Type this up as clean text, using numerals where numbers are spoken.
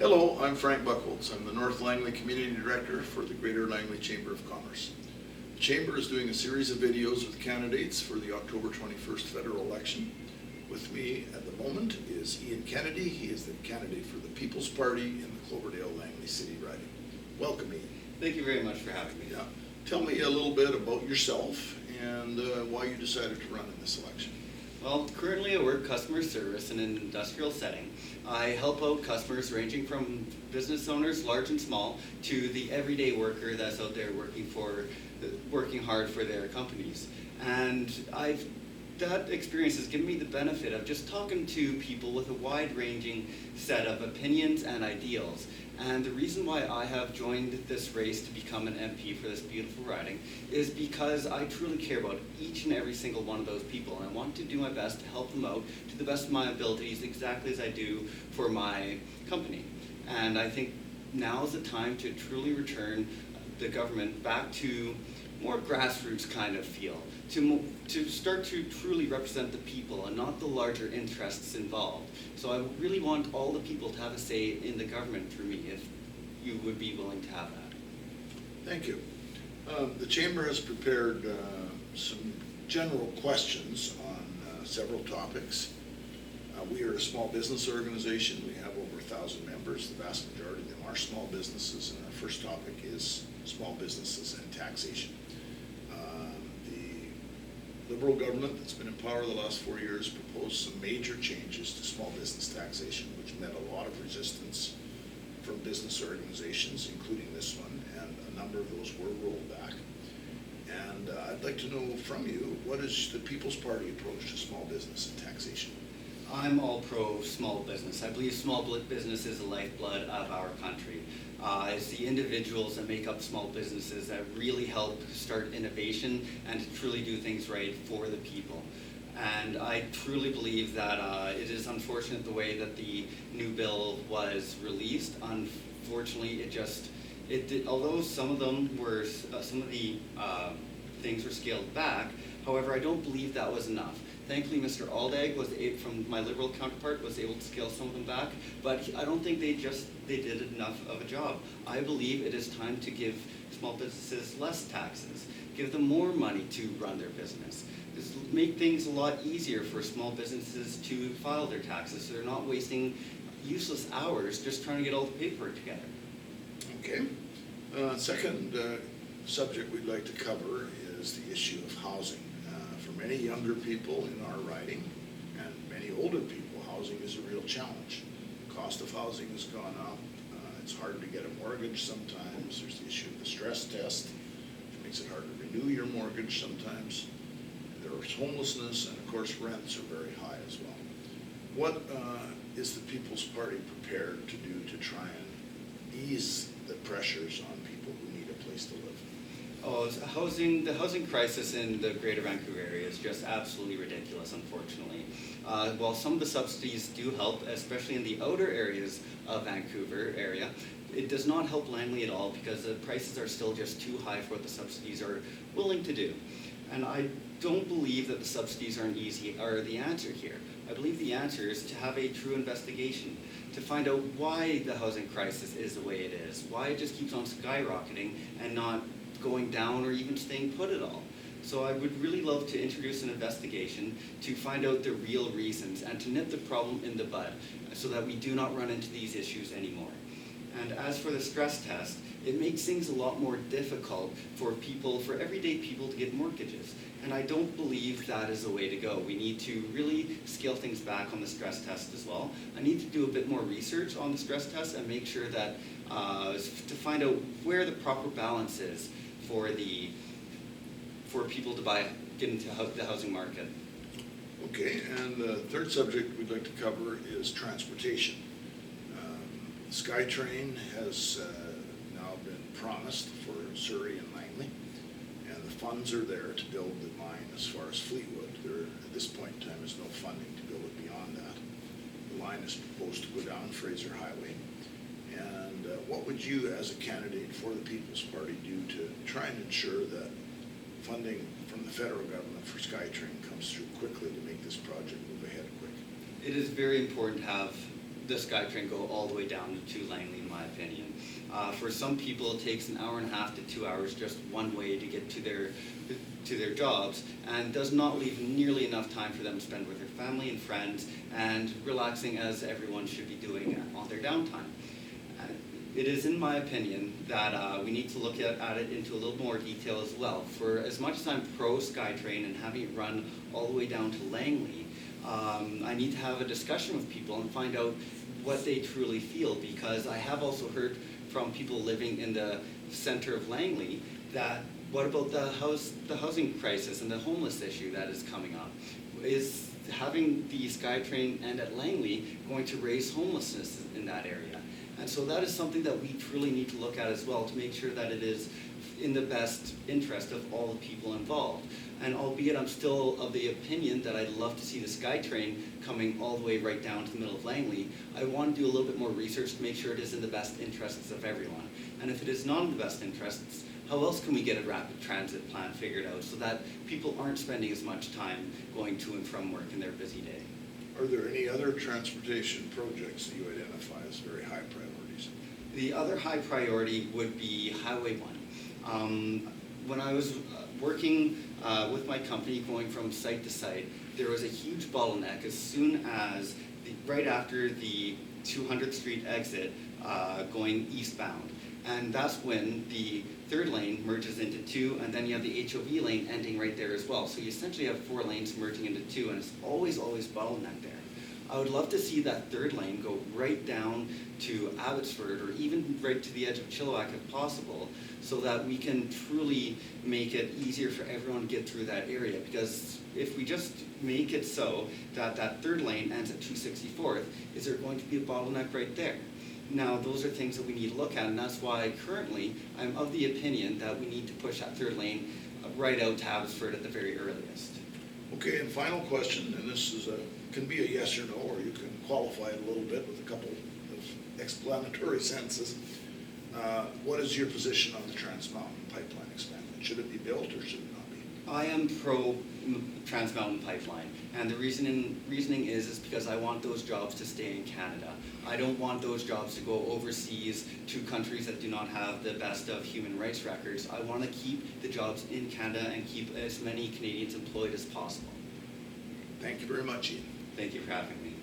Hello, I'm Frank Buchholz. I'm the North Langley Community Director for the Greater Langley Chamber of Commerce. The Chamber is doing a series of videos with candidates for the October 21st federal election. With me at the moment is Ian Kennedy. He is the candidate for the People's Party in the Cloverdale Langley City riding. Welcome, Ian. Thank you very much for having me. Yeah. Tell me a little bit about yourself and why you decided to run in this election. Well, currently I work customer service in an industrial setting. I help out customers ranging from business owners, large and small, to the everyday worker that's out there working hard for their companies. And that experience has given me the benefit of just talking to people with a wide-ranging set of opinions and ideals. And the reason why I have joined this race to become an MP for this beautiful riding is because I truly care about each and every single one of those people, and I want to do my best to help them out to the best of my abilities, exactly as I do for my company. And I think now is the time to truly return the government back to more grassroots kind of feel, to start to truly represent the people and not the larger interests involved. So I really want all the people to have a say in the government through me, if you would be willing to have that. Thank you. The Chamber has prepared some general questions on several topics. We are a small business organization. We have over 1,000 members. The vast majority of them are small businesses, and our first topic is small businesses and taxation. The Liberal government that's been in power the last 4 years proposed some major changes to small business taxation, which met a lot of resistance from business organizations, including this one, and a number of those were rolled back. And I'd like to know from you, what is the People's Party approach to small business and taxation? I'm all pro small business. I believe small business is the lifeblood of our country. It's the individuals that make up small businesses that really help start innovation and to truly do things right for the people. And I truly believe that it is unfortunate the way that the new bill was released. Unfortunately, although some of the things were scaled back, however, I don't believe that was enough. Thankfully, Mr. Aldag from my Liberal counterpart was able to scale some of them back, but I don't think they did enough of a job. I believe it is time to give small businesses less taxes, give them more money to run their business. Just make things a lot easier for small businesses to file their taxes so they're not wasting useless hours just trying to get all the paperwork together. Okay. Second subject we'd like to cover is the issue of housing. For many younger people in our riding and many older people, housing is a real challenge. The cost of housing has gone up. It's hard to get a mortgage sometimes. There's the issue of the stress test, which makes it hard to renew your mortgage sometimes. There's homelessness, and of course rents are very high as well. What is the People's Party prepared to do to try and ease the pressures on people who need a place to live? Oh, the housing crisis in the Greater Vancouver area is just absolutely ridiculous, unfortunately. While some of the subsidies do help, especially in the outer areas of Vancouver area, it does not help Langley at all because the prices are still just too high for what the subsidies are willing to do. And I don't believe that the subsidies are the answer here. I believe the answer is to have a true investigation, to find out why the housing crisis is the way it is, why it just keeps on skyrocketing and not going down or even staying put at all. So I would really love to introduce an investigation to find out the real reasons and to nip the problem in the bud so that we do not run into these issues anymore. And as for the stress test, it makes things a lot more difficult for everyday people to get mortgages. And I don't believe that is the way to go. We need to really scale things back on the stress test as well. I need to do a bit more research on the stress test and make sure that to find out where the proper balance is for people to get into the housing market. Okay, and the third subject we'd like to cover is transportation. SkyTrain has now been promised for Surrey and Langley, and the funds are there to build the line as far as Fleetwood. There, at this point in time, is no funding to build it beyond that. The line is proposed to go down Fraser Highway. And what would you, as a candidate for the People's Party, do to try and ensure that funding from the federal government for SkyTrain comes through quickly to make this project move ahead quick? It is very important to have the SkyTrain go all the way down to Langley, in my opinion. For some people, it takes an hour and a half to 2 hours just one way to get to their jobs, and does not leave nearly enough time for them to spend with their family and friends and relaxing as everyone should be doing on their downtime. It is in my opinion that we need to look at it into a little more detail as well. For as much as I'm pro SkyTrain and having it run all the way down to Langley, I need to have a discussion with people and find out what they truly feel, because I have also heard from people living in the center of Langley that what about the housing crisis and the homeless issue that is coming up? Is having the SkyTrain end at Langley going to raise homelessness in that area? And so that is something that we truly need to look at as well, to make sure that it is in the best interest of all the people involved. And albeit I'm still of the opinion that I'd love to see the SkyTrain coming all the way right down to the middle of Langley, I want to do a little bit more research to make sure it is in the best interests of everyone. And if it is not in the best interests, how else can we get a rapid transit plan figured out so that people aren't spending as much time going to and from work in their busy day? Are there any other transportation projects that you identify as very high priorities? The other high priority would be Highway 1. When I was working with my company going from site to site, there was a huge bottleneck as soon as, right after the 200th Street exit going eastbound. And that's when the third lane merges into two, and then you have the HOV lane ending right there as well. So you essentially have 4 lanes merging into 2, and it's always bottleneck there. I would love to see that third lane go right down to Abbotsford, or even right to the edge of Chilliwack if possible, so that we can truly make it easier for everyone to get through that area. Because if we just make it so that that third lane ends at 264th, is there going to be a bottleneck right there? Now, those are things that we need to look at, and that's why currently I'm of the opinion that we need to push that third lane right out to Abbotsford at the very earliest. Okay, and final question, and this is can be a yes or no, or you can qualify it a little bit with a couple of explanatory sentences. What is your position on the Trans Mountain Pipeline expansion? Should it be built or should it not be? I am pro Trans Mountain Pipeline, and the reasoning is because I want those jobs to stay in Canada. I don't want those jobs to go overseas to countries that do not have the best of human rights records. I want to keep the jobs in Canada and keep as many Canadians employed as possible. Thank you very much, Ian. Thank you for having me.